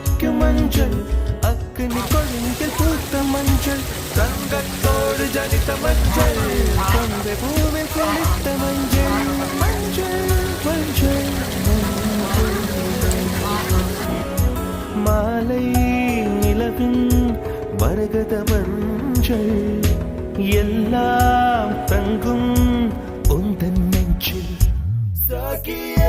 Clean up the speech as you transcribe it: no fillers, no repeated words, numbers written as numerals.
ஜொலிக்கும் மஞ்சள் அக்னி கொழுந்தில் பூத்த மஞ்சள் தங்கத்தோடு ஜனித்த மஞ்சள் கொண்டை பூவில் குளித்த மஞ்சள் மஞ்சள் மஞ்சள் மாலை நிலவின் மரகத மஞ்சள் எல்லாம் தங்கும் உந்தன் நெஞ்சில் சாகிய